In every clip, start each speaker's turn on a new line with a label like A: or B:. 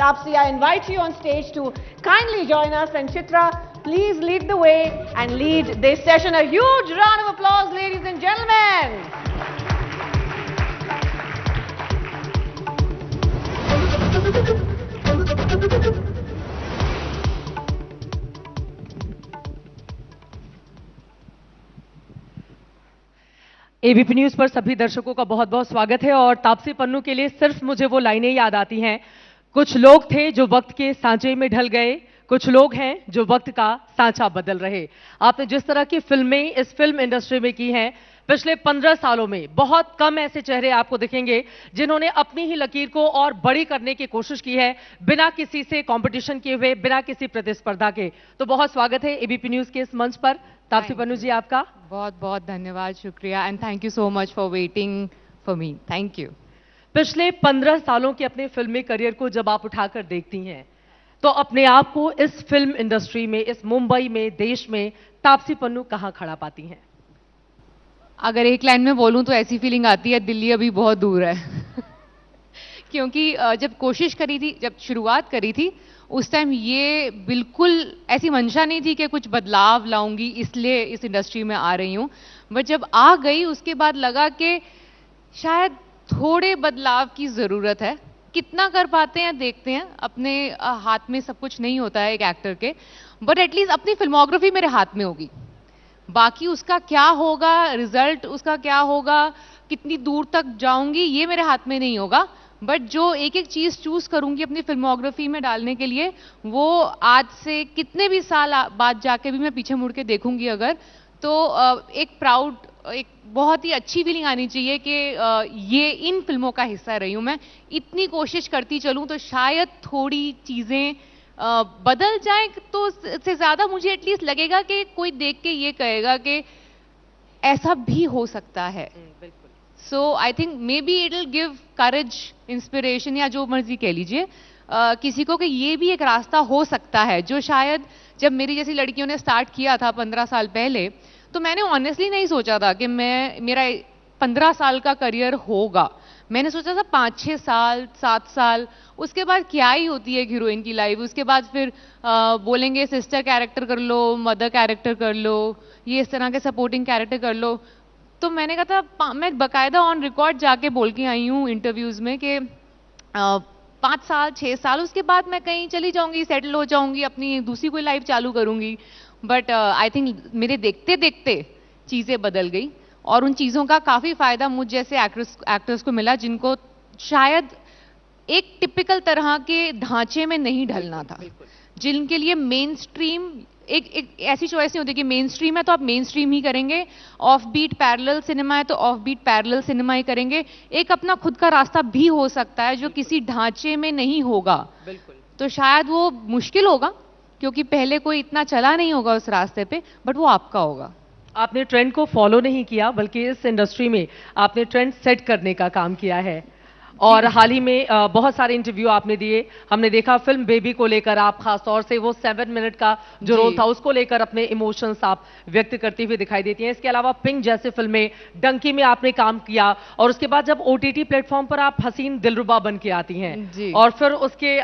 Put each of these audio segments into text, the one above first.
A: Taapsee, I invite you on stage to kindly join us, and Chitra, please lead the way and lead this session. A huge round of applause, ladies and gentlemen.
B: ABP news पर सभी दर्शकों का बहुत बहुत स्वागत है। और तापसी पन्नू के लिए सिर्फ मुझे वो लाइनें याद आती हैं, कुछ लोग थे जो वक्त के सांचे में ढल गए, कुछ लोग हैं जो वक्त का सांचा बदल रहे। आपने जिस तरह की फिल्में इस फिल्म इंडस्ट्री में की हैं, पिछले 15 सालों में बहुत कम ऐसे चेहरे आपको दिखेंगे जिन्होंने अपनी ही लकीर को और बड़ी करने की कोशिश की है, बिना किसी से कंपटीशन किए हुए, बिना किसी प्रतिस्पर्धा के। तो बहुत स्वागत है एबीपी न्यूज के इस मंच पर। तापसी पन्नू जी, आपका
C: बहुत बहुत धन्यवाद, शुक्रिया, and thank you so much for waiting for me. Thank you.
B: पिछले 15 सालों के अपने फिल्मी करियर को जब आप उठाकर देखती हैं, तो अपने आप को इस फिल्म इंडस्ट्री में, इस मुंबई में, देश में तापसी पन्नू कहां खड़ा पाती हैं?
C: अगर एक लाइन में बोलूं तो ऐसी फीलिंग आती है दिल्ली अभी बहुत दूर है क्योंकि जब कोशिश करी थी, जब शुरुआत करी थी, उस टाइम ये बिल्कुल ऐसी मंशा नहीं थी कि कुछ बदलाव लाऊंगी इसलिए इस इंडस्ट्री में आ रही हूं। बट जब आ गई उसके बाद लगा कि शायद थोड़े बदलाव की जरूरत है। कितना कर पाते हैं देखते हैं, अपने हाथ में सब कुछ नहीं होता है एक एक्टर के, बट एटलीस्ट अपनी फिल्मोग्राफी मेरे हाथ में होगी। बाकी उसका क्या होगा, रिजल्ट उसका क्या होगा, कितनी दूर तक जाऊंगी, ये मेरे हाथ में नहीं होगा। बट जो एक एक चीज चूज करूंगी अपनी फिल्मोग्राफी में डालने के लिए, वो आज से कितने भी साल बाद जाके भी मैं पीछे मुड़ के देखूंगी अगर, तो एक प्राउड, एक बहुत ही अच्छी फीलिंग आनी चाहिए कि ये इन फिल्मों का हिस्सा रही हूं मैं। इतनी कोशिश करती चलूं तो शायद थोड़ी चीजें बदल जाए, तो से ज्यादा मुझे एटलीस्ट लगेगा कि कोई देख के ये कहेगा कि ऐसा भी हो सकता है। So I think maybe it will give courage, inspiration, या जो मर्जी कह लीजिए किसी को, कि ये भी एक रास्ता हो सकता है, जो शायद जब मेरी जैसी लड़कियों ने स्टार्ट किया था 15 साल पहले, तो मैंने ऑनेस्टली नहीं सोचा था कि मेरा 15 साल का करियर होगा। मैंने सोचा था 5-6 साल, 7 साल, उसके बाद क्या ही होती है हीरोइन की लाइफ। उसके बाद फिर बोलेंगे सिस्टर कैरेक्टर कर लो, मदर कैरेक्टर कर लो, ये इस तरह के सपोर्टिंग कैरेक्टर कर लो। तो मैंने कहा था, मैं बकायदा ऑन रिकॉर्ड जाके बोल के आई हूँ इंटरव्यूज में कि 5 साल 6 साल उसके बाद मैं कहीं चली जाऊंगी, सेटल हो जाऊंगी, अपनी दूसरी कोई लाइफ चालू करूंगी। बट आई थिंक मेरे देखते देखते चीजें बदल गई, और उन चीजों का काफी फायदा मुझ जैसे एक्टर्स को मिला, जिनको शायद एक टिपिकल तरह के ढांचे में नहीं ढलना था, जिनके लिए मेन स्ट्रीम एक ऐसी चॉइस नहीं होती कि मेन स्ट्रीम है तो आप मेन स्ट्रीम ही करेंगे, ऑफ बीट पैरेलल सिनेमा है तो ऑफ बीट पैरेलल सिनेमा ही करेंगे। एक अपना खुद का रास्ता भी हो सकता है जो किसी ढांचे में नहीं होगा। तो शायद वो मुश्किल होगा क्योंकि पहले कोई इतना चला नहीं होगा उस रास्ते पे, बट वो आपका होगा।
B: आपने ट्रेंड को फॉलो नहीं किया, बल्कि इस इंडस्ट्री में आपने ट्रेंड सेट करने का काम किया है। और हाल ही में बहुत सारे इंटरव्यू आपने दिए, हमने देखा फिल्म बेबी को लेकर आप खासतौर से वो 7 मिनट का जो रोल था उसको लेकर अपने इमोशंस आप व्यक्त करती हुई दिखाई देती हैं। इसके अलावा पिंक जैसे फिल्में, डंकी में आपने काम किया, और उसके बाद जब ओटीटी प्लेटफॉर्म पर आप हसीन दिलरुबा बन के आती हैं, और फिर उसके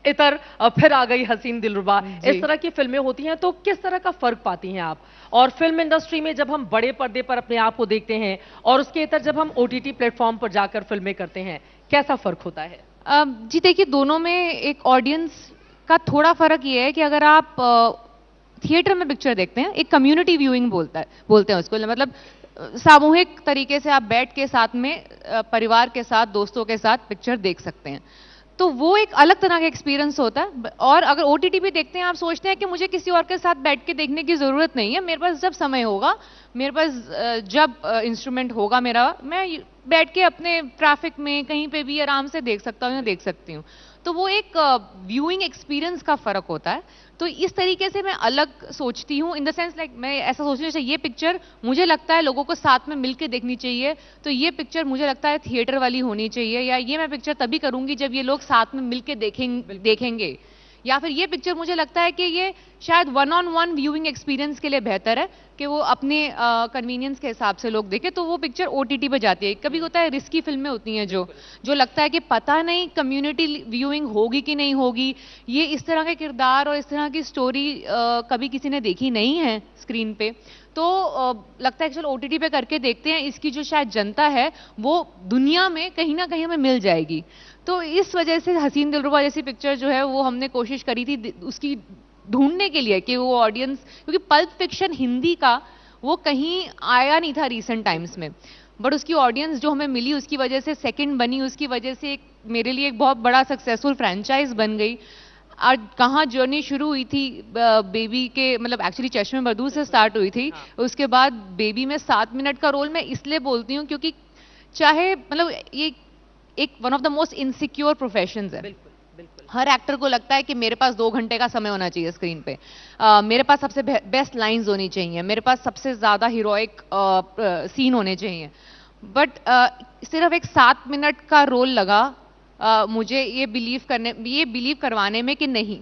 B: इतर फिर आ गई हसीन दिलरुबा, इस तरह की फिल्में होती हैं, तो किस तरह का फर्क पाती हैं आप? और फिल्म इंडस्ट्री में जब हम बड़े पर्दे पर अपने आप को देखते हैं और उसके इतर जब हम ओटीटी प्लेटफॉर्म पर जाकर फिल्में करते हैं, कैसा फर्क होता है?
C: जी देखिए, दोनों में एक ऑडियंस का थोड़ा फर्क ये है कि अगर आप थिएटर में पिक्चर देखते हैं, एक कम्युनिटी व्यूइंग बोलते हैं उसको, मतलब सामूहिक तरीके से आप बैठ के साथ में परिवार के साथ, दोस्तों के साथ पिक्चर देख सकते हैं, तो वो एक अलग तरह का एक्सपीरियंस होता है। और अगर ओटीटी पे देखते हैं, आप सोचते हैं कि मुझे किसी और के साथ बैठ के देखने की जरूरत नहीं है, मेरे पास जब समय होगा, मेरे पास जब इंस्ट्रूमेंट होगा मेरा, मैं बैठ के अपने ट्रैफिक में कहीं पे भी आराम से देख सकता हूँ या देख सकती हूँ। तो वो एक व्यूइंग एक्सपीरियंस का फर्क होता है। तो इस तरीके से मैं अलग सोचती हूँ, इन द सेंस लाइक मैं ऐसा सोचती हूँ, ये पिक्चर मुझे लगता है लोगों को साथ में मिलकर देखनी चाहिए, तो ये पिक्चर मुझे लगता है थिएटर वाली होनी चाहिए, या ये मैं पिक्चर तभी करूंगी जब ये लोग साथ में मिलकर देखेंगे, या फिर ये पिक्चर मुझे लगता है कि ये शायद one on one viewing experience के लिए बेहतर है कि वो अपने कन्वीनियंस के हिसाब से लोग देखें, तो वो पिक्चर ओटीटी पे जाती है। कभी होता है रिस्की फिल्में होती हैं जो लगता है कि पता नहीं कम्युनिटी व्यूइंग होगी कि नहीं होगी, ये इस तरह के किरदार और इस तरह की स्टोरी कभी किसी ने देखी नहीं है स्क्रीन पे, तो लगता है कि चलो ओटीटी पे करके देखते हैं, इसकी जो शायद जनता है वो दुनिया में कहीं ना कहीं हमें मिल जाएगी। तो इस वजह से हसीन दिलरुबा जैसी पिक्चर जो है वो हमने कोशिश करी थी उसकी ढूंढने के लिए कि वो ऑडियंस, क्योंकि पल्प फिक्शन हिंदी का वो कहीं आया नहीं था रीसेंट टाइम्स में, बट उसकी ऑडियंस जो हमें मिली उसकी वजह से सेकंड बनी, उसकी वजह से मेरे लिए एक बहुत बड़ा सक्सेसफुल फ्रेंचाइज बन गई। आज कहाँ जर्नी शुरू हुई थी बेबी के, मतलब एक्चुअली चश्मे बदू से स्टार्ट हुई थी, उसके बाद बेबी में 7 मिनट का रोल मैं इसलिए बोलती हूँ क्योंकि चाहे मतलब ये एक one of the most insecure professions है। हर एक्टर को लगता है कि मेरे पास 2 घंटे का समय होना चाहिए स्क्रीन पे, मेरे पास सबसे बेस्ट लाइंस होनी चाहिए, मेरे पास सबसे ज्यादा हीरोइक सीन होने चाहिए, बट सिर्फ एक 7 मिनट का रोल लगा मुझे ये बिलीव करवाने में कि नहीं,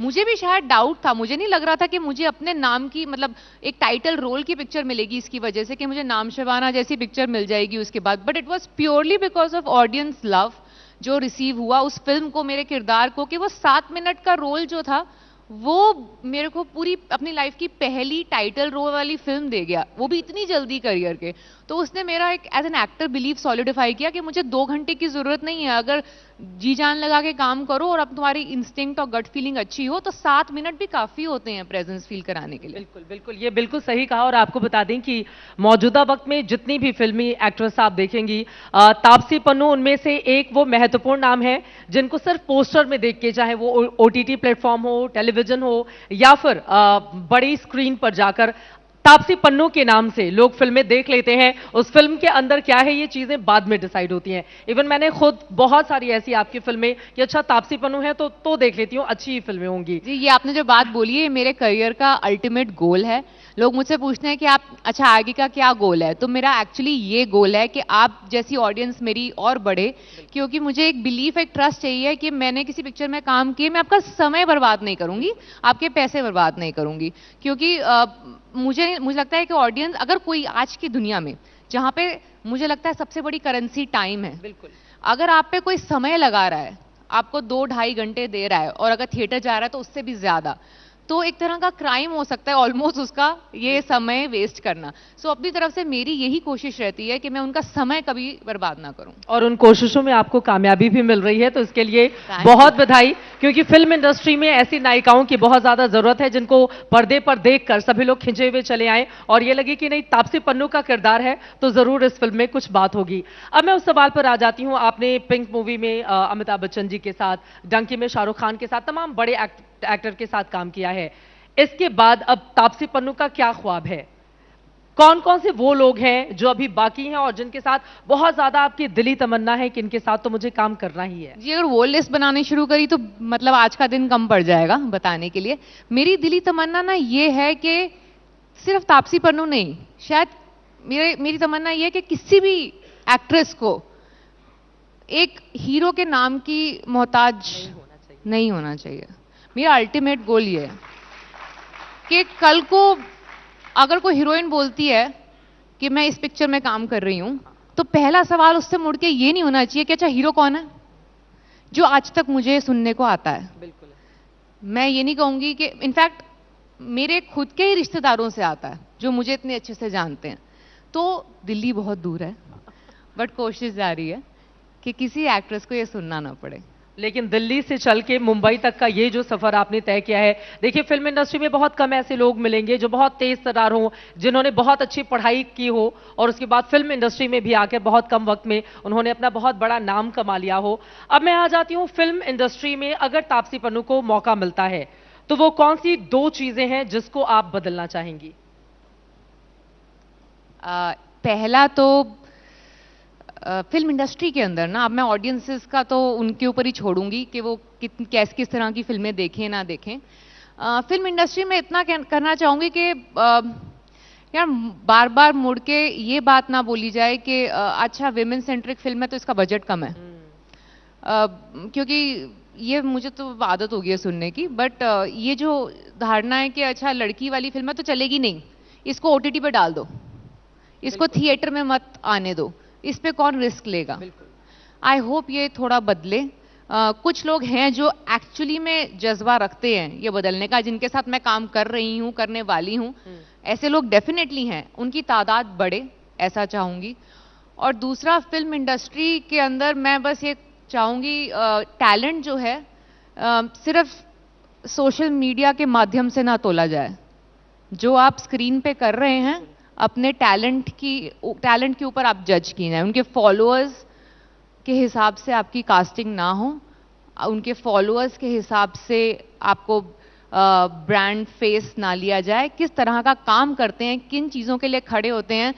C: मुझे भी शायद डाउट था, मुझे नहीं लग रहा था कि मुझे अपने नाम की मतलब एक टाइटल रोल की पिक्चर मिलेगी इसकी वजह से, कि मुझे नाम शबाना जैसी पिक्चर मिल जाएगी उसके बाद, but it was purely because of audience love जो रिसीव हुआ उस फिल्म को, मेरे किरदार को, कि वो 7 मिनट का रोल जो था वो मेरे को पूरी अपनी लाइफ की पहली टाइटल रोल वाली फिल्म दे गया, वो भी इतनी जल्दी करियर के। तो उसने मेरा एक as an actor believe solidify किया कि मुझे 2 घंटे की जरूरत नहीं है, अगर जी जान लगा के काम करो और अब तुम्हारी इंस्टिंक्ट और गट फीलिंग अच्छी हो तो 7 मिनट भी काफी होते हैं प्रेजेंस फील कराने के लिए।
B: बिल्कुल बिल्कुल, ये बिल्कुल सही कहा। और आपको बता दें कि मौजूदा वक्त में जितनी भी फिल्मी एक्ट्रेस आप देखेंगी, तापसी पन्नू उनमें से एक वो महत्वपूर्ण नाम है जिनको सिर्फ पोस्टर में देख के, चाहे वो ओटीटी प्लेटफॉर्म हो, टेलीविजन हो या फिर बड़ी स्क्रीन पर जाकर तापसी पन्नू के नाम से लोग फिल्में देख लेते हैं। उस फिल्म के अंदर क्या है ये चीजें बाद में डिसाइड होती हैं। इवन मैंने खुद बहुत सारी ऐसी आपकी फिल्में कि अच्छा तापसी पन्नू है तो देख लेती हूँ, अच्छी फिल्में होंगी।
C: जी, ये आपने जो बात बोली है मेरे करियर का अल्टीमेट गोल है। लोग मुझसे पूछते हैं कि आप अच्छा आगे का क्या गोल है, तो मेरा एक्चुअली ये गोल है कि आप जैसी ऑडियंस मेरी और बढ़े, क्योंकि मुझे एक बिलीफ, एक ट्रस्ट चाहिए कि मैंने किसी पिक्चर में काम किए, मैं आपका समय बर्बाद नहीं करूंगी, आपके पैसे बर्बाद नहीं करूंगी, क्योंकि मुझे लगता है कि ऑडियंस, अगर कोई आज की दुनिया में जहां पे मुझे लगता है सबसे बड़ी करेंसी टाइम है, बिल्कुल, अगर आप पे कोई समय लगा रहा है, आपको 2-2.5 घंटे दे रहा है और अगर थिएटर जा रहा है तो उससे भी ज्यादा, तो एक तरह का क्राइम हो सकता है ऑलमोस्ट उसका ये समय वेस्ट करना। सो अपनी तरफ से मेरी यही कोशिश रहती है कि मैं उनका समय कभी बर्बाद ना करूं, और
B: उन कोशिशों में आपको कामयाबी भी मिल रही है, तो इसके लिए बहुत बधाई। क्योंकि फिल्म इंडस्ट्री में ऐसी नायिकाओं की बहुत ज्यादा जरूरत है जिनको पर्दे पर देखकर सभी लोग खिंचे हुए चले आए और ये लगे कि नहीं तापसी पन्नू का किरदार है तो जरूर इस फिल्म में कुछ बात होगी। अब मैं उस सवाल पर आ जाती हूँ। आपने पिंक मूवी में अमिताभ बच्चन जी के साथ, डंकी में शाहरुख खान के साथ, तमाम बड़े एक्टर के साथ काम किया है। इसके बाद अब तापसी पन्नू का क्या ख्वाब है? कौन कौन से वो लोग हैं जो अभी बाकी हैं और जिनके साथ बहुत ज्यादा आपकी दिली तमन्ना है कि इनके साथ तो मुझे काम करना ही है?
C: जी, अगर वो लिस्ट बनानी शुरू करी तो मतलब आज का दिन कम पड़ जाएगा बताने के लिए। मेरी दिली तमन्ना ना ये है कि सिर्फ तापसी पन्नू नहीं, शायद मेरी तमन्ना ये है कि किसी भी एक्ट्रेस को एक हीरो के नाम की मोहताज नहीं होना चाहिए। मेरा अल्टीमेट गोल ये है कि कल को अगर कोई हीरोइन बोलती है कि मैं इस पिक्चर में काम कर रही हूं, तो पहला सवाल उससे मुड़ के ये नहीं होना चाहिए कि अच्छा हीरो कौन है, जो आज तक मुझे सुनने को आता है। बिल्कुल, मैं ये नहीं कहूंगी कि, इनफैक्ट मेरे खुद के ही रिश्तेदारों से आता है जो मुझे इतने अच्छे से जानते हैं। तो दिल्ली बहुत दूर है, बट कोशिश जारी है कि किसी एक्ट्रेस को ये सुनना ना पड़े।
B: लेकिन दिल्ली से चल के मुंबई तक का ये जो सफर आपने तय किया है, देखिए फिल्म इंडस्ट्री में बहुत कम ऐसे लोग मिलेंगे जो बहुत तेज तर्रार हो, जिन्होंने बहुत अच्छी पढ़ाई की हो और उसके बाद फिल्म इंडस्ट्री में भी आकर बहुत कम वक्त में उन्होंने अपना बहुत बड़ा नाम कमा लिया हो। अब मैं आ जाती हूँ, फिल्म इंडस्ट्री में अगर तापसी पन्नू को मौका मिलता है तो वो कौन सी 2 चीजें हैं जिसको आप बदलना चाहेंगी?
C: पहला तो फिल्म इंडस्ट्री के अंदर ना, अब मैं ऑडियंसेस का तो उनके ऊपर ही छोड़ूंगी कि वो किस तरह की फिल्में देखें ना देखें। फिल्म इंडस्ट्री में इतना करना चाहूंगी कि यार बार बार मुड़ के ये बात ना बोली जाए कि अच्छा विमेन सेंट्रिक फिल्म है तो इसका बजट कम है, क्योंकि ये मुझे तो आदत हो गई है सुनने की, बट ये जो धारणा है कि अच्छा लड़की वाली फिल्म है तो चलेगी नहीं, इसको ओटीटी पे डाल दो, इसको थिएटर में मत आने दो, इस पे कौन रिस्क लेगा। आई होप ये थोड़ा बदले। कुछ लोग हैं जो एक्चुअली में जज्बा रखते हैं ये बदलने का, जिनके साथ मैं काम कर रही हूँ, करने वाली हूँ, ऐसे लोग डेफिनेटली हैं, उनकी तादाद बढ़े, ऐसा चाहूंगी। और दूसरा, फिल्म इंडस्ट्री के अंदर मैं बस ये चाहूंगी, टैलेंट जो है सिर्फ सोशल मीडिया के माध्यम से ना तोला जाए। जो आप स्क्रीन पे कर रहे हैं, अपने टैलेंट के ऊपर आप जज की जाए। उनके फॉलोअर्स के हिसाब से आपकी कास्टिंग ना हो, उनके फॉलोअर्स के हिसाब से आपको ब्रांड फेस ना लिया जाए। किस तरह का काम करते हैं, किन चीज़ों के लिए खड़े होते हैं,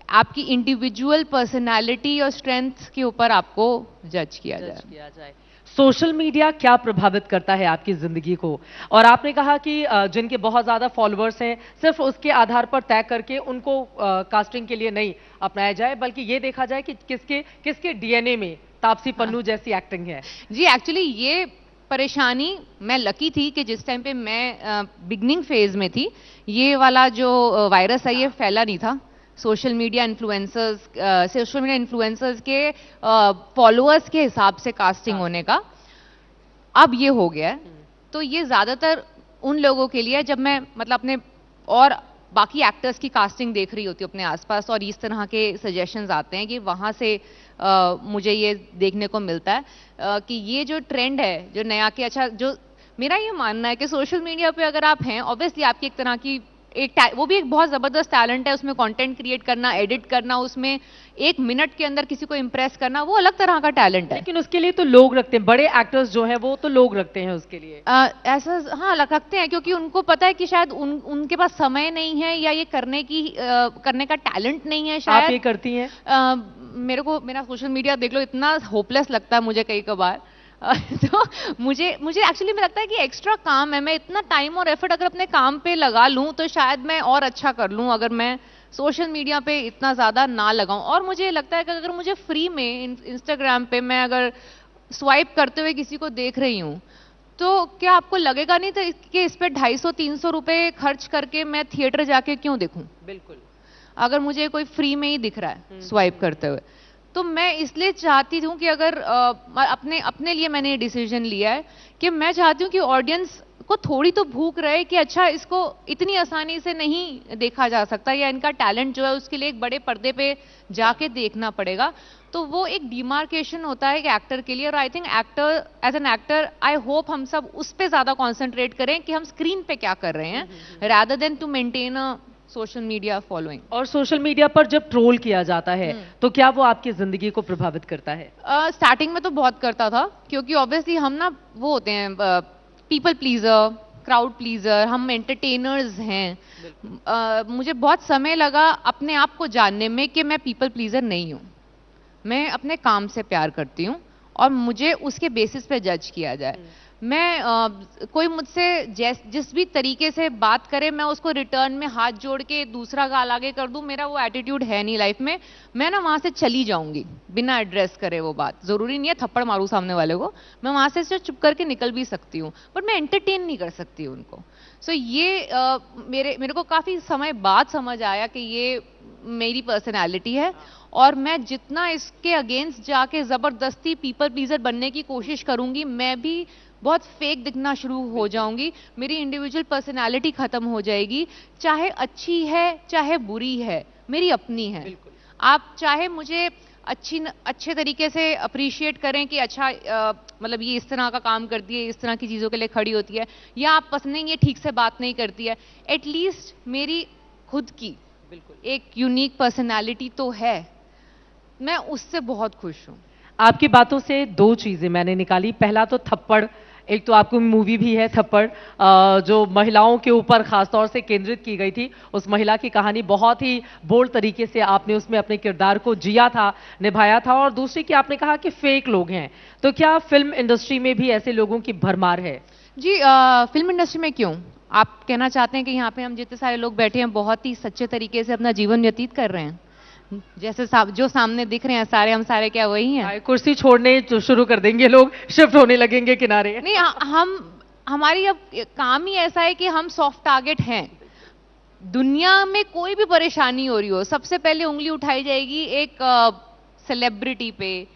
C: आपकी इंडिविजुअल पर्सनालिटी और स्ट्रेंथ के ऊपर आपको जज किया जाए।
B: सोशल मीडिया क्या प्रभावित करता है आपकी जिंदगी को? और आपने कहा कि जिनके बहुत ज्यादा फॉलोअर्स हैं, सिर्फ उसके आधार पर तय करके उनको कास्टिंग के लिए नहीं अपनाया जाए, बल्कि ये देखा जाए कि किसके डीएनए में तापसी पन्नू जैसी एक्टिंग है।
C: जी, एक्चुअली ये परेशानी, मैं लकी थी कि जिस टाइम पे मैं बिगनिंग फेज में थी, ये वाला जो वायरस है ये फैला नहीं था। सोशल मीडिया इन्फ्लुएंसर्स के फॉलोअर्स के हिसाब से कास्टिंग होने का अब ये हो गया है। तो ये ज्यादातर उन लोगों के लिए, जब मैं मतलब अपने और बाकी एक्टर्स की कास्टिंग देख रही होती हूँ अपने आसपास, और इस तरह के सजेशंस आते हैं कि वहां से मुझे ये देखने को मिलता है कि ये जो ट्रेंड है जो नया, कि अच्छा, जो मेरा ये मानना है कि सोशल मीडिया पे अगर आप हैं, ऑब्वियसली आपकी एक तरह की वो भी एक बहुत जबरदस्त टैलेंट है, उसमें कंटेंट क्रिएट करना, एडिट करना, उसमें 1 मिनट के अंदर किसी को इंप्रेस करना, वो अलग तरह का टैलेंट है।
B: लेकिन उसके लिए तो लोग रखते हैं, बड़े एक्टर्स जो हैं वो तो लोग रखते हैं उसके लिए।
C: ऐसा हाँ रखते हैं, क्योंकि उनको पता है कि शायद उनके पास समय नहीं है, या ये करने का टैलेंट नहीं है शायद।
B: आप ये करती हैं?
C: मेरा सोशल मीडिया देख लो, इतना होपलेस लगता है मुझे कई कबार। तो मुझे एक्चुअली में लगता है कि एक्स्ट्रा काम है, मैं इतना टाइम और एफर्ट अगर अपने काम पे लगा लूं तो शायद मैं और अच्छा कर लूं, अगर मैं सोशल मीडिया पे इतना ज़्यादा ना लगाऊं। और मुझे लगता है कि अगर मुझे फ्री में इंस्टाग्राम पे मैं अगर स्वाइप करते हुए किसी को देख रही हूं, तो क्या आपको लगेगा नहीं तो कि इस पे 250-300 रुपए खर्च करके मैं थिएटर जाके क्यों देखूं?
B: बिल्कुल।
C: अगर मुझे कोई फ्री में ही दिख रहा है स्वाइप करते हुए, तो मैं इसलिए चाहती हूँ कि अगर अपने लिए मैंने ये डिसीजन लिया है कि मैं चाहती हूँ कि ऑडियंस को थोड़ी तो भूख रहे कि अच्छा, इसको इतनी आसानी से नहीं देखा जा सकता, या इनका टैलेंट जो है उसके लिए एक बड़े पर्दे पे जाके देखना पड़ेगा। तो वो एक डिमार्केशन होता है कि एक्टर के लिए, और I think actor, as an actor, I hope हम सब उस पर ज्यादा कॉन्सेंट्रेट करें कि हम स्क्रीन पे क्या कर रहे हैं, rather than to maintain a social media following.
B: और सोशल मीडिया पर जब ट्रोल किया जाता है तो क्या वो आपकी जिंदगी को प्रभावित करता है?
C: स्टार्टिंग में तो बहुत करता था, क्योंकि ऑब्वियसली हम ना वो होते हैं पीपल प्लीजर, क्राउड प्लीजर, हम एंटरटेनर्स हैं। मुझे बहुत समय लगा अपने आप को जानने में कि मैं पीपल प्लीजर नहीं हूँ, मैं अपने काम से प्यार करती हूँ, और मुझे उसके बेसिस पे जज किया जाए। मैं कोई मुझसे जिस भी तरीके से बात करे, मैं उसको रिटर्न में हाथ जोड़ के दूसरा गाल आगे कर दूं, मेरा वो एटीट्यूड है नहीं लाइफ में। मैं ना वहां से चली जाऊंगी बिना एड्रेस करे। वो बात जरूरी नहीं है थप्पड़ मारूं सामने वाले को, मैं वहां से चुप करके निकल भी सकती हूँ, बट मैं एंटरटेन नहीं कर सकती उनको। सो ये मेरे को काफी समय बाद समझ आया कि ये मेरी पर्सनैलिटी है, और मैं जितना इसके अगेंस्ट जाके जबरदस्ती पीपल प्लीजर बनने की कोशिश करूंगी, मैं भी बहुत फेक दिखना शुरू हो जाऊंगी, मेरी इंडिविजुअल पर्सनालिटी खत्म हो जाएगी। चाहे अच्छी है चाहे बुरी है, मेरी अपनी है। आप चाहे मुझे अच्छे तरीके से अप्रिशिएट करें कि अच्छा मतलब ये इस तरह का काम करती है, इस तरह की चीज़ों के लिए खड़ी होती है, या आप पसंद नहीं, ये ठीक से बात नहीं करती है, एटलीस्ट मेरी खुद की एक यूनिक पर्सनालिटी तो है, मैं उससे बहुत खुश हूँ।
B: आपकी बातों से 2 चीजें मैंने निकाली। पहला तो थप्पड़, एक तो आपको मूवी भी है थप्पड़, जो महिलाओं के ऊपर खासतौर से केंद्रित की गई थी। उस महिला की कहानी बहुत ही बोल्ड तरीके से आपने उसमें अपने किरदार को जिया था, निभाया था। और दूसरी कि आपने कहा कि फेक लोग हैं, तो क्या फिल्म इंडस्ट्री में भी ऐसे लोगों की भरमार है?
C: जी, फिल्म इंडस्ट्री में क्यों? आप कहना चाहते हैं कि यहाँ पे हम जितने सारे लोग बैठे हैं बहुत ही सच्चे तरीके से अपना जीवन व्यतीत कर रहे हैं? जैसे जो सामने दिख रहे हैं सारे, हम सारे क्या वही हैं?
B: कुर्सी छोड़ने शुरू कर देंगे लोग, शिफ्ट होने लगेंगे किनारे।
C: नहीं, हमारी अब काम ही ऐसा है कि हम सॉफ्ट टारगेट हैं। दुनिया में कोई भी परेशानी हो रही हो, सबसे पहले उंगली उठाई जाएगी एक सेलिब्रिटी पे,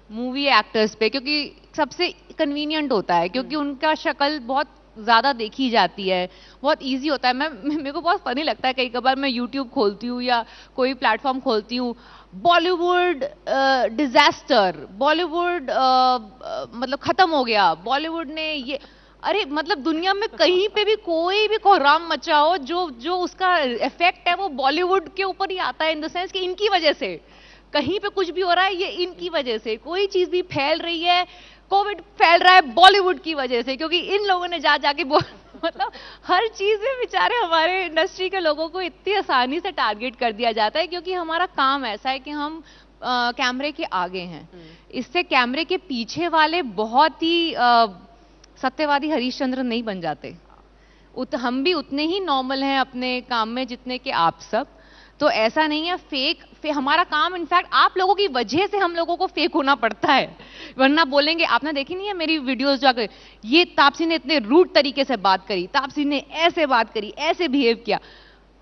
C: मूवी एक्टर्स पे, क्योंकि सबसे कन्वीनियंट होता है, क्योंकि उनका शक्ल बहुत ज्यादा देखी जाती है, बहुत इजी होता है। मेरे को बहुत फनी लगता है, कई कबार मैं यूट्यूब खोलती हूँ या कोई प्लेटफॉर्म खोलती हूँ, बॉलीवुड डिजास्टर, बॉलीवुड मतलब खत्म हो गया, बॉलीवुड ने ये, अरे मतलब दुनिया में कहीं पे भी कोई भी कोहराम मचा हो, जो उसका इफेक्ट है वो बॉलीवुड के ऊपर ही आता है, इन द सेंस कि इनकी वजह से कहीं पे कुछ भी हो रहा है, ये इनकी वजह से। कोई चीज भी फैल रही है, कोविड फैल रहा है बॉलीवुड की वजह से, क्योंकि इन लोगों ने जाके मतलब हर चीज में बेचारे हमारे इंडस्ट्री के लोगों को इतनी आसानी से टारगेट कर दिया जाता है, क्योंकि हमारा काम ऐसा है कि हम कैमरे के आगे हैं। इससे कैमरे के पीछे वाले बहुत ही सत्यवादी हरीशचंद्र नहीं बन जाते। हम भी उतने ही नॉर्मल हैं अपने काम में जितने कि आप सब। तो ऐसा नहीं है फेक हमारा काम, इनफैक्ट आप लोगों की वजह से हम लोगों को फेक होना पड़ता है, वरना बोलेंगे आपने देखी नहीं है मेरी वीडियोस जाकर, ये तापसी ने इतने रूड तरीके से बात करी, तापसी ने ऐसे बात करी, ऐसे बिहेव किया।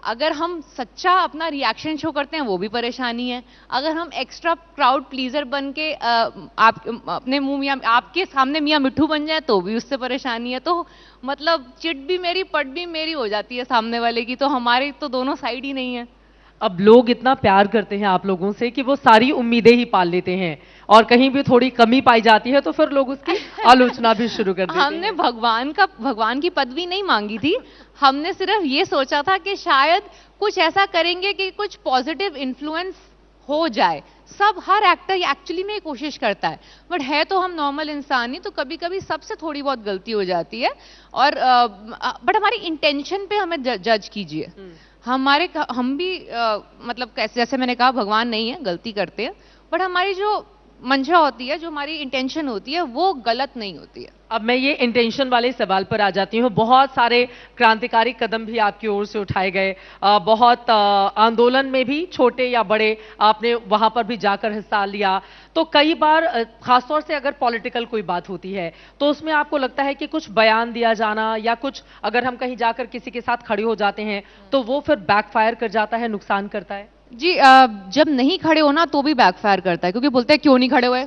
C: अगर हम सच्चा अपना रिएक्शन शो करते हैं वो भी परेशानी है, अगर हम एक्स्ट्रा क्राउड प्लीजर बन के आप अपने मुंह मियां आपके सामने मियां मिट्ठू बन जाए तो भी उससे परेशानी है। तो मतलब चिट भी मेरी पट भी मेरी हो जाती है सामने वाले की, तो हमारी तो दोनों साइड ही नहीं है।
B: अब लोग इतना प्यार करते हैं आप लोगों से कि वो सारी उम्मीदें ही पाल लेते हैं, और कहीं भी थोड़ी कमी पाई जाती है तो फिर लोग उसकी आलोचना भी शुरू कर देते हैं।
C: हमने भगवान की पदवी नहीं मांगी थी, हमने सिर्फ ये सोचा था कि शायद कुछ ऐसा करेंगे कि कुछ पॉजिटिव इन्फ्लुएंस हो जाए। हर एक्टर एक्चुअली में कोशिश करता है, बट है तो हम नॉर्मल इंसान ही, तो कभी कभी सबसे थोड़ी बहुत गलती हो जाती है। और बट हमारी इंटेंशन पे हमें जज कीजिए। हम भी मतलब कैसे, जैसे मैंने कहा भगवान नहीं है, गलती करते हैं, बट हमारी जो मंशा होती है, जो हमारी इंटेंशन होती है, वो गलत नहीं होती है।
B: अब मैं ये इंटेंशन वाले सवाल पर आ जाती हूँ। बहुत सारे क्रांतिकारी कदम भी आपकी ओर से उठाए गए, बहुत आंदोलन में भी छोटे या बड़े आपने वहां पर भी जाकर हिस्सा लिया। तो कई बार खासतौर से अगर पॉलिटिकल कोई बात होती है तो उसमें आपको लगता है कि कुछ बयान दिया जाना, या कुछ अगर हम कहीं जाकर किसी के साथ खड़े हो जाते हैं तो वो फिर बैकफायर कर जाता है, नुकसान करता है?
C: जी, जब नहीं खड़े होना तो भी बैकफायर करता है, क्योंकि बोलते हैं क्यों नहीं खड़े हुए,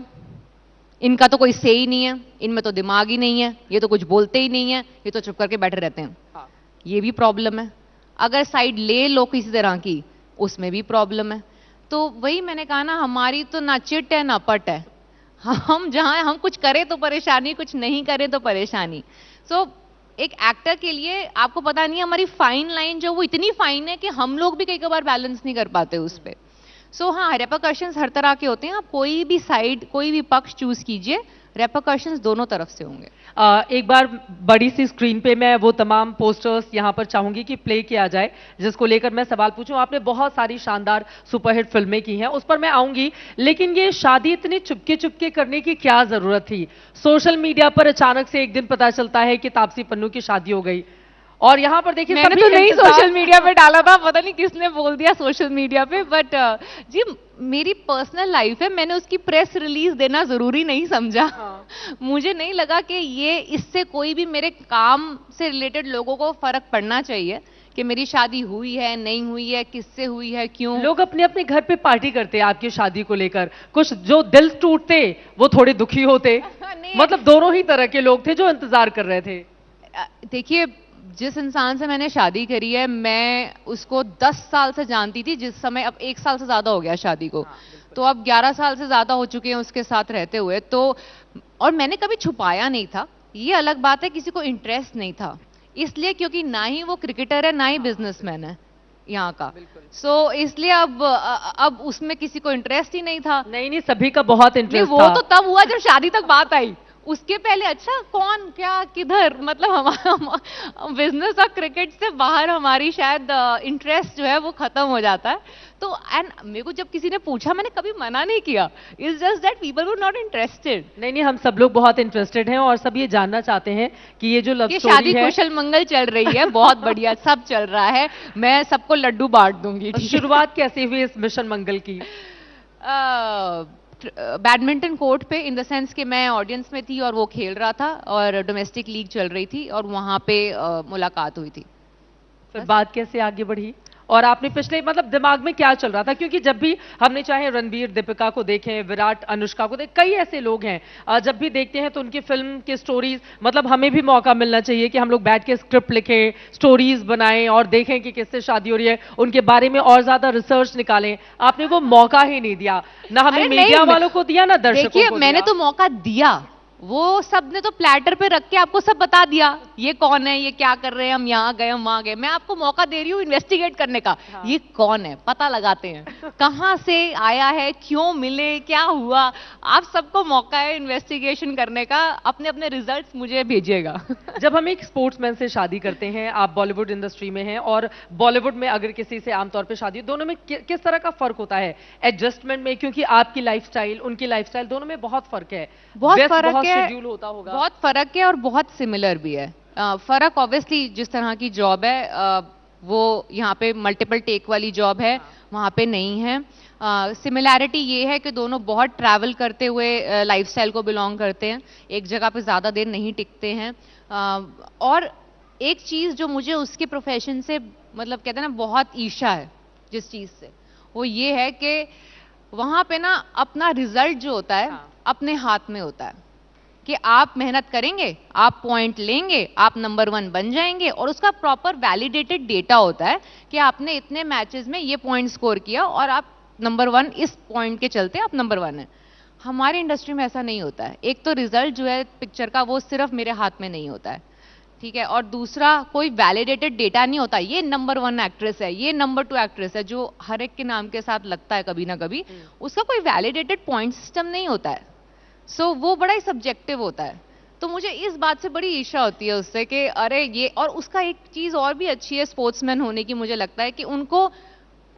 C: इनका तो कोई से ही नहीं है, इनमें तो दिमाग ही नहीं है, ये तो कुछ बोलते ही नहीं है, ये तो चुप करके बैठे रहते हैं। हाँ। ये भी प्रॉब्लम है। अगर साइड ले लो किसी तरह की, उसमें भी प्रॉब्लम है। तो वही मैंने कहा ना, हमारी तो ना चिट है ना पट है। हम जहां हम कुछ करें तो परेशानी, कुछ नहीं करें तो परेशानी। सो एक एक्टर के लिए आपको पता नहीं है, हमारी फाइन लाइन जो वो इतनी फाइन है कि हम लोग भी कई बार बैलेंस नहीं कर पाते उस पर। सो हाँ, रेपरकशंस हर तरह के होते हैं। आप कोई भी साइड, कोई भी पक्ष चूज कीजिए, रेपरकशंस दोनों तरफ से होंगे।
B: एक बार बड़ी सी स्क्रीन पे मैं वो तमाम पोस्टर्स यहाँ पर चाहूंगी कि प्ले किया जाए, जिसको लेकर मैं सवाल पूछूं। आपने बहुत सारी शानदार सुपरहिट फिल्में की हैं, उस पर मैं आऊंगी, लेकिन ये शादी इतनी चुपके चुपके करने की क्या जरूरत थी? सोशल मीडिया पर अचानक से एक दिन पता चलता है कि तापसी पन्नू की शादी हो गई, और यहाँ पर देखिए
C: मैंने तो नहीं सोशल मीडिया पे डाला था, पता नहीं किसने बोल दिया सोशल मीडिया पे, बट जी मेरी पर्सनल लाइफ है, मैंने उसकी प्रेस रिलीज देना जरूरी नहीं समझा। हाँ। मुझे नहीं लगा कि ये इससे कोई भी मेरे काम से रिलेटेड लोगों को फर्क पड़ना चाहिए कि मेरी शादी हुई है नहीं हुई है, किससे हुई है, क्यों।
B: लोग अपने अपने घर पे पार्टी करते हैं आपकी शादी को लेकर, कुछ जो दिल टूटते वो थोड़े दुखी होते। मतलब दोनों ही तरह के लोग थे जो इंतजार कर रहे थे।
C: देखिए, जिस इंसान से मैंने शादी करी है, मैं उसको 10 साल से जानती थी, जिस समय अब 1 साल से ज्यादा हो गया शादी को। हाँ, तो अब 11 साल से ज्यादा हो चुके हैं उसके साथ रहते हुए। तो और मैंने कभी छुपाया नहीं था, ये अलग बात है, किसी को इंटरेस्ट नहीं था, इसलिए क्योंकि ना ही वो क्रिकेटर है ना ही बिजनेसमैन है यहाँ का। सो इसलिए अब उसमें किसी को इंटरेस्ट ही नहीं था।
B: नहीं, सभी का बहुत इंटरेस्ट
C: था। वो तो तब हुआ जब शादी तक बात आई, उसके पहले अच्छा कौन क्या किधर, मतलब हमारा बिजनेस और क्रिकेट से बाहर हमारी शायद इंटरेस्ट जो है वो खत्म हो जाता है। तो एंड मेरे को जब किसी ने पूछा मैंने कभी मना नहीं किया, it's just that people were not interested.
B: नहीं नहीं, हम सब लोग बहुत इंटरेस्टेड हैं और सब ये जानना चाहते हैं कि ये जो लव
C: ये
B: स्टोरी
C: शादी
B: है,
C: कुशल मंगल चल रही है, बहुत बढ़िया सब चल रहा है, मैं सबको लड्डू बांट दूंगी। ठीक है?
B: शुरुआत कैसे हुई इस मिशन मंगल की?
C: बैडमिंटन कोर्ट पे, इन द सेंस कि मैं ऑडियंस में थी और वो खेल रहा था और डोमेस्टिक लीग चल रही थी और वहां पे मुलाकात हुई थी।
B: फिर बात कैसे आगे बढ़ी और आपने पिछले मतलब दिमाग में क्या चल रहा था? क्योंकि जब भी हमने चाहे रणबीर दीपिका को देखें, विराट अनुष्का को देखें, कई ऐसे लोग हैं जब भी देखते हैं तो उनकी फिल्म की स्टोरीज, मतलब हमें भी मौका मिलना चाहिए कि हम लोग बैठ के स्क्रिप्ट लिखें, स्टोरीज बनाएं और देखें कि किससे शादी हो रही है, उनके बारे में और ज्यादा रिसर्च निकालें। आपने वो मौका ही नहीं दिया, ना हमें
C: अरे
B: मीडिया
C: नहीं,
B: वालों को दिया, ना दर्शकों
C: देखिए
B: को
C: मैंने
B: दिया।
C: तो मौका दिया, वो सब ने तो प्लेटर पे रख के आपको सब बता दिया, ये कौन है, ये क्या कर रहे हैं, हम यहाँ गए हम वहां गए। मैं आपको मौका दे रही हूँ इन्वेस्टिगेट करने का।
B: हाँ।
C: ये कौन है पता लगाते हैं, कहाँ से आया है, क्यों मिले, क्या हुआ, आप सबको मौका है इन्वेस्टिगेशन करने का। अपने अपने रिजल्ट्स मुझे भेजिएगा।
B: जब हम एक स्पोर्ट्समैन से शादी करते हैं, आप बॉलीवुड इंडस्ट्री में हैं और बॉलीवुड में अगर किसी से आमतौर पे शादी, दोनों में किस तरह का फर्क होता है एडजस्टमेंट में? क्योंकि आपकी लाइफस्टाइल, उनकी लाइफस्टाइल, दोनों में बहुत फर्क है,
C: बहुत
B: व्यस्त
C: फर्क
B: बहुत
C: है,
B: शेड्यूल होता होगा।
C: बहुत फर्क है और बहुत सिमिलर भी है। फर्क ऑब्वियसली जिस तरह की जॉब है वो यहाँ पे मल्टीपल टेक वाली जॉब है, वहाँ पे नहीं है। सिमिलैरिटी ये है कि दोनों बहुत ट्रैवल करते हुए लाइफस्टाइल को बिलोंग करते हैं, एक जगह पे ज़्यादा देर नहीं टिकते हैं। और एक चीज़ जो मुझे उसके प्रोफेशन से मतलब कहते हैं ना बहुत ईर्ष्या है जिस चीज़ से, वो ये है कि वहाँ पे ना अपना रिजल्ट जो होता है अपने हाथ में होता है कि आप मेहनत करेंगे, आप पॉइंट लेंगे, आप नंबर 1 बन जाएंगे और उसका प्रॉपर वैलिडेटेड डेटा होता है कि आपने इतने मैचेस में ये पॉइंट स्कोर किया और आप नंबर 1, इस पॉइंट के चलते आप नंबर 1 है। हमारी इंडस्ट्री में ऐसा नहीं होता है। एक तो रिजल्ट जो है पिक्चर का वो सिर्फ मेरे हाथ में नहीं होता है, ठीक है, और दूसरा कोई वैलिडेटेड डेटा नहीं होता ये नंबर 1 एक्ट्रेस है, ये नंबर 2 एक्ट्रेस है, जो हर एक के नाम के साथ लगता है कभी ना कभी, उसका कोई वैलिडेटेड पॉइंट सिस्टम नहीं होता है। सो वो बड़ा ही सब्जेक्टिव होता है। तो मुझे इस बात से बड़ी ईर्ष्या होती है उससे कि अरे ये, और उसका एक चीज और भी अच्छी है स्पोर्ट्समैन होने की, मुझे लगता है कि उनको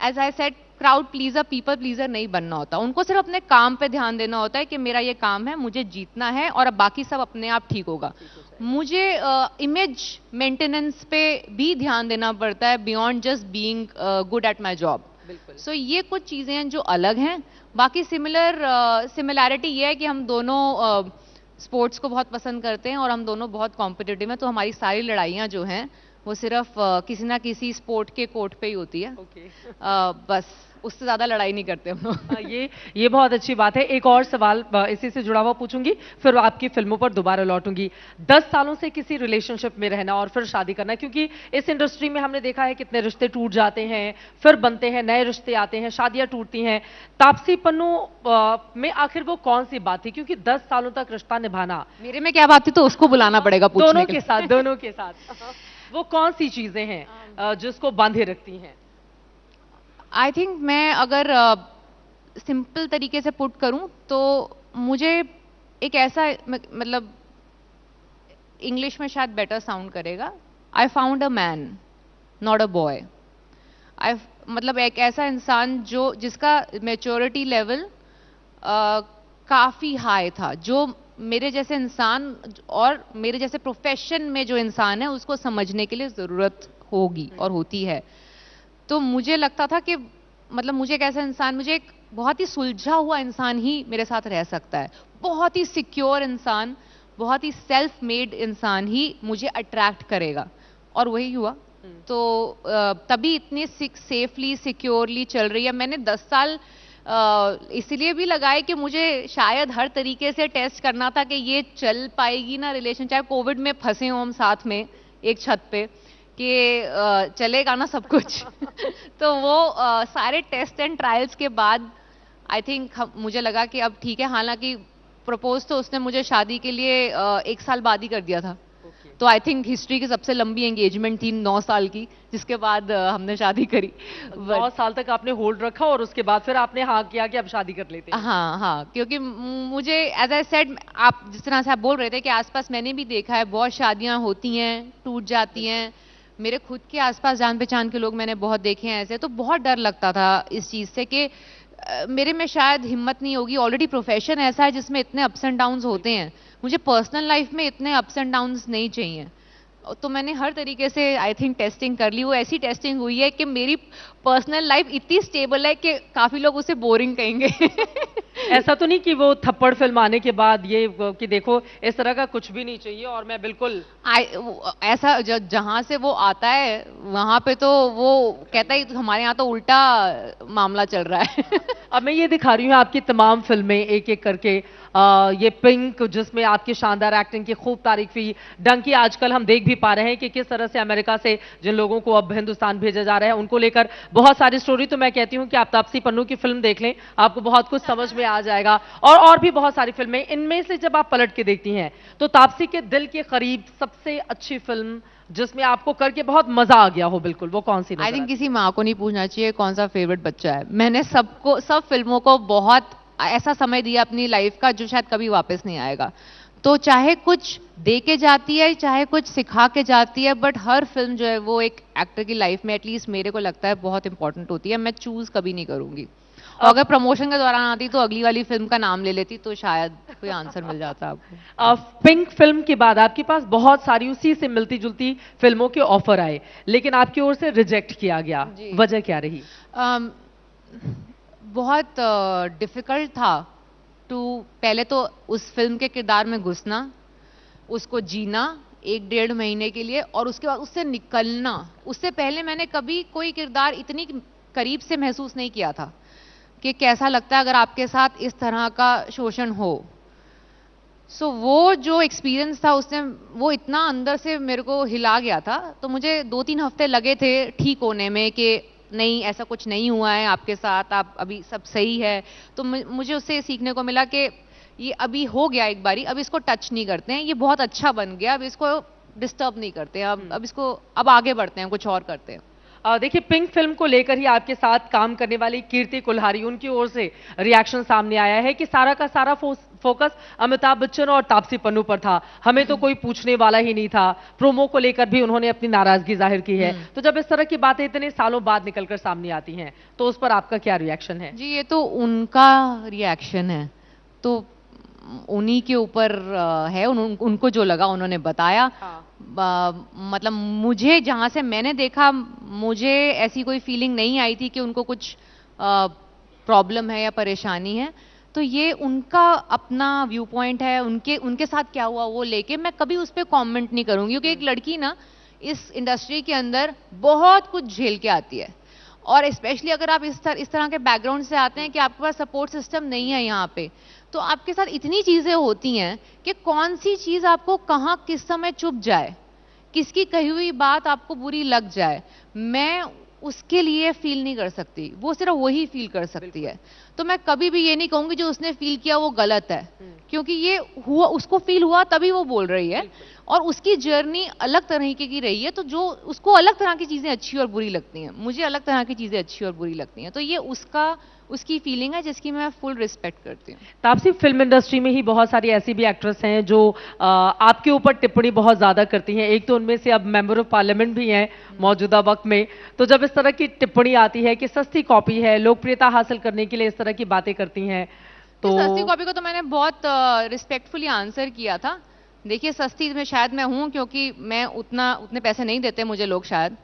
C: as I said crowd pleaser, people pleaser नहीं बनना होता, उनको सिर्फ अपने काम पे ध्यान देना होता है कि मेरा ये काम है, मुझे जीतना है और अब बाकी सब अपने आप ठीक होगा। मुझे इमेज मेंटेनेंस पे भी ध्यान देना पड़ता है beyond just being good at my job. So ये कुछ चीजें हैं जो अलग हैं। बाकी सिमिलैरिटी ये है कि हम दोनों स्पोर्ट्स को बहुत पसंद करते हैं और हम दोनों बहुत कॉम्पिटिटिव हैं, तो हमारी सारी लड़ाइयाँ जो हैं वो सिर्फ किसी ना किसी स्पोर्ट के कोर्ट पे ही होती है। बस उससे ज्यादा लड़ाई नहीं करते हम लोग।
B: ये बहुत अच्छी बात है। एक और सवाल इसी से जुड़ा हुआ पूछूंगी, फिर आपकी फिल्मों पर दोबारा लौटूंगी। 10 सालों से किसी रिलेशनशिप में रहना और फिर शादी करना, क्योंकि इस इंडस्ट्री में हमने देखा है कितने रिश्ते टूट जाते हैं, फिर बनते हैं, नए रिश्ते आते हैं, शादियां टूटती हैं। तापसी पन्नू में आखिर वो कौन सी बात थी? क्योंकि 10 सालों तक रिश्ता निभाना,
C: मेरे में क्या बात थी तो उसको बुलाना पड़ेगा पूछने
B: दोनों
C: के
B: के साथ, दोनों के साथ वो कौन सी चीजें हैं जिसको बांधे रखती हैं?
C: आई थिंक मैं अगर सिंपल तरीके से पुट करूं तो मुझे एक ऐसा मतलब इंग्लिश में शायद बेटर साउंड करेगा, I found a man not a boy. I मतलब एक ऐसा इंसान जो जिसका मैच्योरिटी लेवल काफी हाई था, जो मेरे जैसे इंसान और मेरे जैसे प्रोफेशन में जो इंसान है उसको समझने के लिए जरूरत होगी और होती है। तो मुझे लगता था कि मतलब मुझे एक ऐसा इंसान, मुझे एक बहुत ही सुलझा हुआ इंसान ही मेरे साथ रह सकता है, बहुत ही सिक्योर इंसान, बहुत ही सेल्फ मेड इंसान ही मुझे अट्रैक्ट करेगा, और वही हुआ। तो तभी इतनी सेफली सिक्योरली चल रही है। मैंने 10 साल इसलिए भी लगाए कि मुझे शायद हर तरीके से टेस्ट करना था कि ये चल पाएगी ना रिलेशन, चाहे कोविड में फंसे हो हम साथ में एक छत पे, कि चलेगा ना सब कुछ। तो वो सारे टेस्ट एंड ट्रायल्स के बाद आई थिंक मुझे लगा कि अब ठीक है। हालांकि प्रपोज तो उसने मुझे शादी के लिए 1 साल बाद ही कर दिया था। तो आई थिंक हिस्ट्री की सबसे लंबी एंगेजमेंट थी 9 साल की, जिसके बाद हमने शादी करी।
B: 9 साल तक आपने होल्ड रखा और उसके बाद फिर आपने हाँ किया कि अब शादी कर लेते हैं।
C: हाँ हाँ, क्योंकि मुझे एज आई सेड, आप जिस तरह से आप बोल रहे थे कि आसपास मैंने भी देखा है बहुत शादियां होती हैं, टूट जाती हैं। मेरे खुद के आसपास जान पहचान के लोग मैंने बहुत देखे हैं ऐसे, तो बहुत डर लगता था इस चीज से कि मेरे में शायद हिम्मत नहीं होगी। ऑलरेडी प्रोफेशन ऐसा है जिसमें इतने अप्स एंड डाउन्स होते हैं, मुझे पर्सनल लाइफ में इतने अप्स एंड डाउन्स नहीं चाहिए। तो मैंने हर तरीके से आई थिंक टेस्टिंग कर ली। वो ऐसी टेस्टिंग हुई है कि मेरी पर्सनल लाइफ इतनी स्टेबल है कि काफी लोग उसे बोरिंग कहेंगे।
B: ऐसा तो नहीं कि वो थप्पड़ फिल्म आने के बाद ये कि देखो इस तरह का कुछ भी नहीं चाहिए और मैं बिल्कुल
C: ऐसा जहां से वो आता है वहां पे तो वो कहता है हमारे यहाँ तो उल्टा मामला चल रहा है।
B: अब मैं ये दिखा रही हूँ आपकी तमाम फिल्में एक एक करके। ये पिंक जिसमें आपकी शानदार एक्टिंग की खूब तारीफ हुई, डंकी आजकल हम देख भी पा रहे हैं कि किस तरह से अमेरिका से जिन लोगों को अब हिंदुस्तान भेजा जा रहा है उनको लेकर बहुत सारी स्टोरी। तो मैं कहती हूं कि आप तापसी पन्नू की फिल्म देख लें, आपको बहुत कुछ समझ में आ जाएगा। और भी बहुत सारी फिल्में, इनमें से जब आप पलट के देखती हैं तो तापसी के दिल के करीब सबसे अच्छी फिल्म जिसमें आपको करके बहुत मजा आ गया हो बिल्कुल, वो कौन सी?
C: आई थिंक किसी माँ को नहीं पूछना चाहिए कौन सा फेवरेट बच्चा है। मैंने सब फिल्मों को बहुत ऐसा समय दिया अपनी लाइफ का जो शायद कभी वापस नहीं आएगा। तो चाहे कुछ दे के जाती है चाहे कुछ सिखा के जाती है, बट हर फिल्म जो है वो एक एक्टर की लाइफ में एटलीस्ट मेरे को लगता है बहुत इंपॉर्टेंट होती है। मैं चूज कभी नहीं करूंगी। और अगर प्रमोशन के दौरान आती तो अगली वाली फिल्म का नाम ले लेती तो शायद कोई आंसर मिल जाता आपको।
B: पिंक फिल्म के बाद आपके पास बहुत सारी उसी से मिलती जुलती फिल्मों के ऑफर आए, लेकिन आपकी ओर से रिजेक्ट किया गया, वजह क्या रही?
C: बहुत डिफिकल्ट था पहले तो उस फिल्म के किरदार में घुसना, उसको जीना 1-1.5 महीने के लिए, और उसके बाद उससे निकलना। उससे पहले मैंने कभी कोई किरदार इतनी करीब से महसूस नहीं किया था कि कैसा लगता है अगर आपके साथ इस तरह का शोषण हो। सो वो जो एक्सपीरियंस था उसने वो इतना अंदर से मेरे को हिला गया था। तो मुझे 2-3 हफ्ते लगे थे ठीक होने में कि नहीं ऐसा कुछ नहीं हुआ है आपके साथ, आप अभी सब सही है। तो मुझे उससे सीखने को मिला कि ये अभी हो गया एक बारी, अब इसको टच नहीं करते हैं, ये बहुत अच्छा बन गया, अब इसको डिस्टर्ब नहीं करते हैं, अब इसको अब आगे बढ़ते हैं, कुछ और करते हैं।
B: देखिए पिंक फिल्म को लेकर ही आपके साथ काम करने वाली कीर्ति कुल्हारी, उनकी ओर से रिएक्शन सामने आया है कि सारा का सारा फोकस अमिताभ बच्चन और तापसी पन्नू पर था, हमें तो कोई पूछने वाला ही नहीं था। प्रोमो को लेकर भी उन्होंने अपनी नाराजगी जाहिर की है। तो जब इस तरह की बातें इतने सालों बाद निकलकर सामने आती हैं तो उस पर आपका क्या रिएक्शन है?
C: जी ये तो उनका रिएक्शन है, तो उन्हीं के ऊपर है, उनको जो लगा उन्होंने बताया। मतलब मुझे जहां से मैंने देखा मुझे ऐसी कोई फीलिंग नहीं आई थी कि उनको कुछ प्रॉब्लम है या परेशानी है। तो ये उनका अपना व्यू पॉइंट है, उनके साथ क्या हुआ वो लेके मैं कभी उस पर कॉमेंट नहीं करूंगी, क्योंकि एक लड़की ना इस इंडस्ट्री के अंदर बहुत कुछ झेल के आती है, और स्पेशली अगर आप इस तरह के बैकग्राउंड से आते हैं कि आपके पास सपोर्ट सिस्टम नहीं है यहाँ पे, तो आपके साथ इतनी चीजें होती हैं कि कौन सी चीज आपको कहाँ किस समय चुभ जाए, किसकी कही हुई बात आपको बुरी लग जाए, मैं उसके लिए फील नहीं कर सकती, वो सिर्फ वही फील कर सकती है। तो मैं कभी भी ये नहीं कहूंगी जो उसने फील किया वो गलत है, क्योंकि ये हुआ, उसको फील हुआ तभी वो बोल रही है, और उसकी जर्नी अलग तरह की रही है। तो जो उसको अलग तरह की चीजें अच्छी और बुरी लगती हैं, मुझे अलग तरह की चीजें अच्छी और बुरी लगती हैं, तो ये उसकी फीलिंग है जिसकी मैं फुल रिस्पेक्ट करती हूँ।
B: तापसी फिल्म इंडस्ट्री में ही बहुत सारी ऐसी भी एक्ट्रेस हैं जो आपके ऊपर टिप्पणी बहुत ज्यादा करती हैं, एक तो उनमें से अब मेंबर ऑफ पार्लियामेंट भी हैं मौजूदा वक्त में। तो जब इस तरह की टिप्पणी आती है कि सस्ती कॉपी है, लोकप्रियता हासिल करने के लिए इस तरह की बातें करती हैं, तो
C: सस्ती कॉपी को तो मैंने बहुत रिस्पेक्टफुली आंसर किया था। देखिए सस्ती में शायद मैं हूं क्योंकि मैं उतने पैसे नहीं देते मुझे लोग, शायद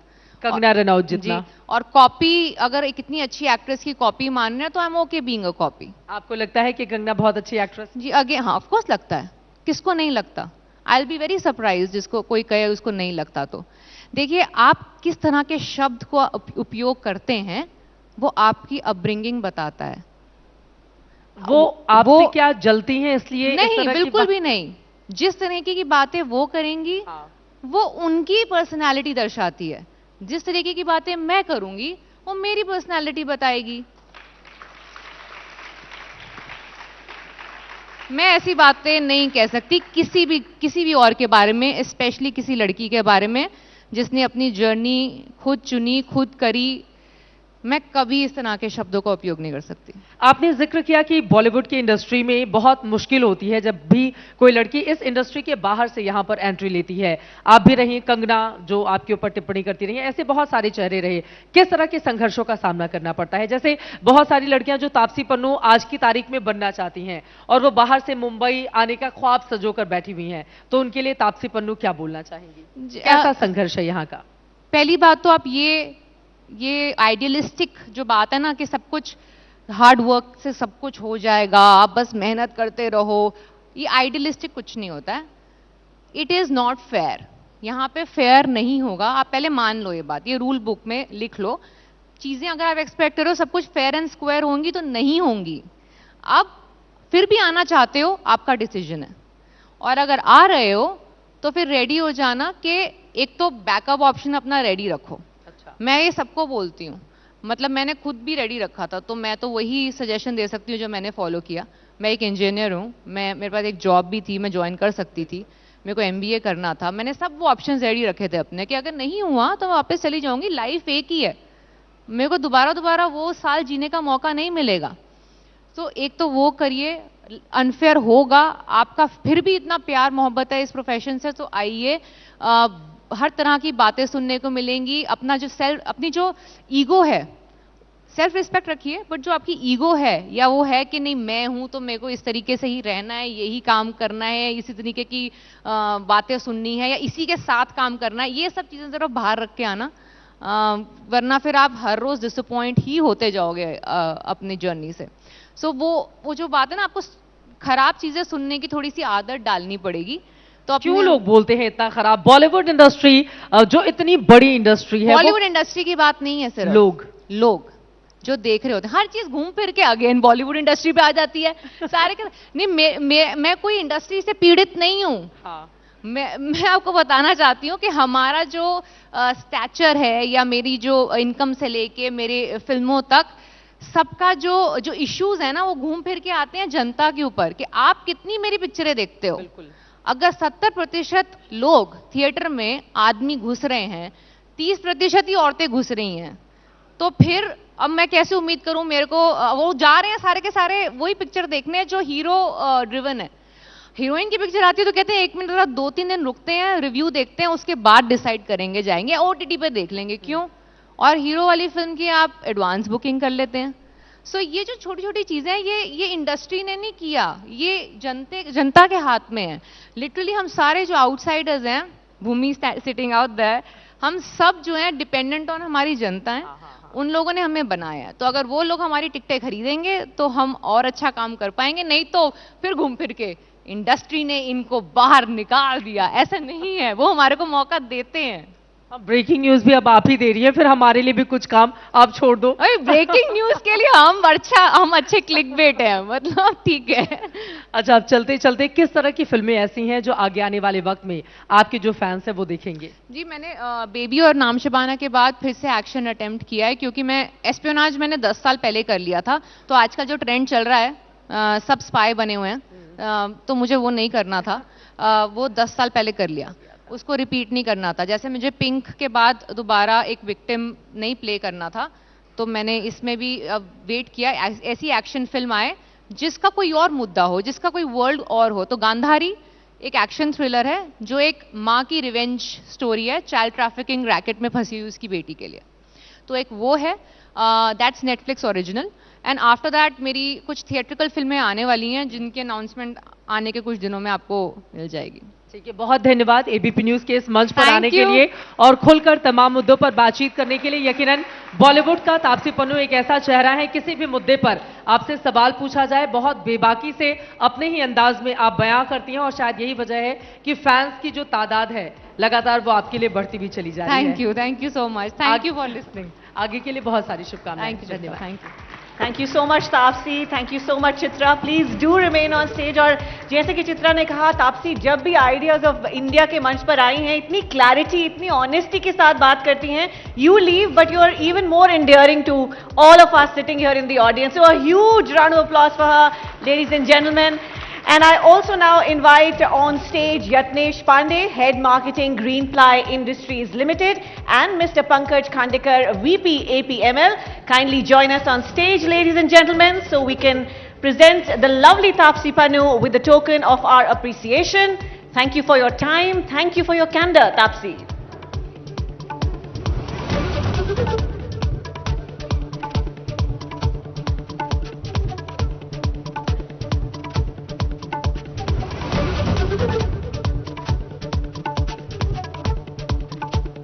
B: कंगना रनौत जितना।
C: और कॉपी अगर एक इतनी अच्छी एक्ट्रेस की कॉपी मान रहे हैं तो I am okay being a copy.
B: आपको लगता है कि कंगना बहुत अच्छी एक्ट्रेस?
C: जी अगे हाँ ऑफ कोर्स लगता है, किसको नहीं लगता। I will be very surprise जिसको कोई कहे उसको नहीं लगता। तो देखिए आप किस तरह के शब्द को उपयोग करते हैं वो आपकी अपब्रिंगिंग बताता है।
B: वो आपसे क्या जलती हैं इसलिए?
C: नहीं बिल्कुल भी नहीं, जिस तरीके की बातें वो करेंगी वो उनकी पर्सनालिटी दर्शाती है, जिस तरीके की बातें मैं करूंगी वो मेरी पर्सनालिटी बताएगी। मैं ऐसी बातें नहीं कह सकती किसी भी और के बारे में, स्पेशली किसी लड़की के बारे में जिसने अपनी जर्नी खुद चुनी, खुद करी। मैं कभी इस तरह के शब्दों का उपयोग नहीं कर सकती।
B: आपने जिक्र किया कि बॉलीवुड की इंडस्ट्री में बहुत मुश्किल होती है जब भी कोई लड़की इस इंडस्ट्री के बाहर से यहाँ पर एंट्री लेती है। आप भी रही, कंगना जो आपके ऊपर टिप्पणी करती रही, ऐसे बहुत सारे चेहरे रहे। किस तरह के संघर्षों का सामना करना पड़ता है? जैसे बहुत सारी लड़कियां जो तापसी पन्नू आज की तारीख में बनना चाहती हैं और वो बाहर से मुंबई आने का ख्वाब सजोकर बैठी हुई हैं, तो उनके लिए तापसी पन्नू क्या बोलना चाहेंगी? कैसा संघर्ष है यहाँ का?
C: पहली बात तो आप ये आइडियलिस्टिक जो बात है ना कि सब कुछ हार्ड वर्क से सब कुछ हो जाएगा, आप बस मेहनत करते रहो, ये आइडियलिस्टिक कुछ नहीं होता है। It is not fair. यहाँ पे फेयर नहीं होगा। आप पहले मान लो ये बात, ये रूल बुक में लिख लो। चीजें अगर आप एक्सपेक्ट करो सब कुछ फेयर एंड स्क्वायर होंगी तो नहीं होंगी। अब फिर भी आना चाहते हो, आपका डिसीजन है, और अगर आ रहे हो तो फिर रेडी हो जाना कि एक तो बैकअप ऑप्शन अपना रेडी रखो। मैं ये सबको बोलती हूँ, मतलब मैंने खुद भी रेडी रखा था, तो मैं तो वही सजेशन दे सकती हूँ जो मैंने फॉलो किया। मैं एक इंजीनियर हूँ, मेरे पास एक जॉब भी थी, मैं ज्वाइन कर सकती थी, मेरे को MBA करना था। मैंने सब वो ऑप्शंस रेडी रखे थे अपने कि अगर नहीं हुआ तो वापस चली जाऊंगी। लाइफ एक ही है, मेरे को दोबारा वो साल जीने का मौका नहीं मिलेगा। तो एक तो वो करिए, अनफेयर होगा। आपका फिर भी इतना प्यार मोहब्बत है इस प्रोफेशन से, तो आइए। हर तरह की बातें सुनने को मिलेंगी। अपनी जो ईगो है, सेल्फ रिस्पेक्ट रखिए, बट जो आपकी ईगो है या वो है कि नहीं मैं हूं तो मेरे को इस तरीके से ही रहना है, यही काम करना है, इसी तरीके की बातें सुननी है या इसी के साथ काम करना है, ये सब चीजें जरा बाहर रख के आना, वरना फिर आप हर रोज डिसअपॉइंट ही होते जाओगे अपनी जर्नी से। सो वो जो बात है ना, आपको खराब चीजें सुनने की थोड़ी सी आदत डालनी पड़ेगी। तो
B: क्यों लोग बोलते हैं इतना खराब? बॉलीवुड इंडस्ट्री जो इतनी बड़ी इंडस्ट्री है,
C: बॉलीवुड इंडस्ट्री की बात नहीं है, सिर्फ लोग जो देख रहे होते हैं, हर चीज घूम फिर के अगेन बॉलीवुड इंडस्ट्री पे आ जाती है। सारे नहीं, मैं कोई इंडस्ट्री से पीड़ित नहीं हूँ। हाँ। मैं आपको बताना चाहती हूँ कि हमारा जो स्टैचर है या मेरी जो इनकम से लेके मेरे फिल्मों तक, सबका जो इश्यूज है ना, वो घूम फिर के आते हैं जनता के ऊपर कि आप कितनी मेरी पिक्चरें देखते हो। अगर 70% लोग थिएटर में आदमी घुस रहे हैं, 30% ही औरतें घुस रही हैं, तो फिर अब मैं कैसे उम्मीद करूं? मेरे को वो जा रहे हैं सारे के सारे वही पिक्चर देखने हैं जो हीरो ड्रिवन है। हीरोइन की पिक्चर आती है तो कहते हैं 1 मिनट 2-3 दिन रुकते हैं, रिव्यू देखते हैं, उसके बाद डिसाइड करेंगे, जाएंगे OTT पे देख लेंगे। क्यों? और हीरो वाली फिल्म की आप एडवांस बुकिंग कर लेते हैं। सो ये जो छोटी छोटी चीजें हैं, ये इंडस्ट्री ने नहीं किया, ये जनता के हाथ में है। लिटरली हम सारे जो आउटसाइडर्स हैं, भूमि सिटिंग आउट देयर, हम सब जो हैं डिपेंडेंट ऑन हमारी जनता है। उन लोगों ने हमें बनाया है, तो अगर वो लोग हमारी टिकटें खरीदेंगे तो हम और अच्छा काम कर पाएंगे, नहीं तो फिर घूम फिर के इंडस्ट्री ने इनको बाहर निकाल दिया। ऐसा नहीं है, वो हमारे को मौका देते हैं।
B: ब्रेकिंग न्यूज भी अब आप ही दे रही है, फिर हमारे लिए भी कुछ काम आप छोड़ दो।
C: ब्रेकिंग न्यूज के लिए हम अच्छे क्लिकबेट हैं, मतलब ठीक है।
B: अच्छा, अब चलते चलते किस तरह की फिल्में ऐसी हैं जो आगे आने वाले वक्त में आपके जो फैंस हैं वो देखेंगे?
C: जी, मैंने बेबी और नाम शबाना के बाद फिर से एक्शन अटेम्प्ट किया है, क्योंकि मैं एस्पियोनाज मैंने 10 साल पहले कर लिया था, तो आजकल जो ट्रेंड चल रहा है सब स्पाई बने हुए हैं, तो मुझे वो नहीं करना था। वो 10 साल पहले कर लिया, उसको रिपीट नहीं करना था। जैसे मुझे पिंक के बाद दोबारा एक विक्टिम नहीं प्ले करना था, तो मैंने इसमें भी वेट किया ऐसी एक्शन फिल्म आए जिसका कोई और मुद्दा हो, जिसका कोई वर्ल्ड और हो। तो गांधारी एक एक्शन थ्रिलर है जो एक माँ की रिवेंज स्टोरी है, चाइल्ड ट्रैफिकिंग रैकेट में फंसी हुई उसकी बेटी के लिए। तो एक वो है, that's Netflix original. And after that मेरी कुछ थिएट्रिकल फिल्में आने वाली हैं जिनकी अनाउंसमेंट आने के कुछ दिनों में आपको मिल जाएगी।
B: ठीक है, बहुत धन्यवाद एबीपी न्यूज के इस मंच पर आने के लिए और खुलकर तमाम मुद्दों पर बातचीत करने के लिए। यकीनन बॉलीवुड का तापसी पन्नू एक ऐसा चेहरा है, किसी भी मुद्दे पर आपसे सवाल पूछा जाए बहुत बेबाकी से अपने ही अंदाज में आप बयां करती हैं, और शायद यही वजह है कि फैंस की जो तादाद है लगातार वो आपके लिए बढ़ती भी चली जा रही है।
C: Thank you so much, thank you for listening.
B: आगे के लिए बहुत सारी शुभकामनाएं।
C: धन्यवाद। Thank you.
A: Thank you so much Taapsee, thank you so much Chitra. Please do remain on stage. और जैसे कि चित्रा ने कहा, तापसी जब भी आइडियाज ऑफ इंडिया के मंच पर आई हैं, इतनी क्लैरिटी, इतनी ऑनेस्टी के साथ बात करती हैं। You leave but you are even more endearing to all of us sitting here in the audience. So a huge round of applause for her, ladies and gentleman. And I also now invite on stage Yatnesh Pandey, Head Marketing Greenply Industries Limited, and Mr. Pankaj Khandekar, VP APML. Kindly join us on stage, ladies and gentlemen, so we can present the lovely Taapsee Pannu with the token of our appreciation. Thank you for your time. Thank you for your candor, Taapsee.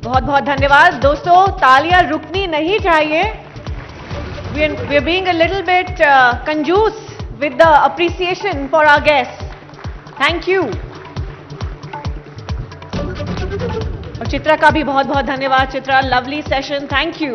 A: बहुत बहुत धन्यवाद दोस्तों, तालियां रुकनी नहीं चाहिए. We are being a little bit कंजूस with the appreciation for our guests. Thank you. और चित्रा का भी बहुत बहुत धन्यवाद. Chitra, lovely session. Thank you.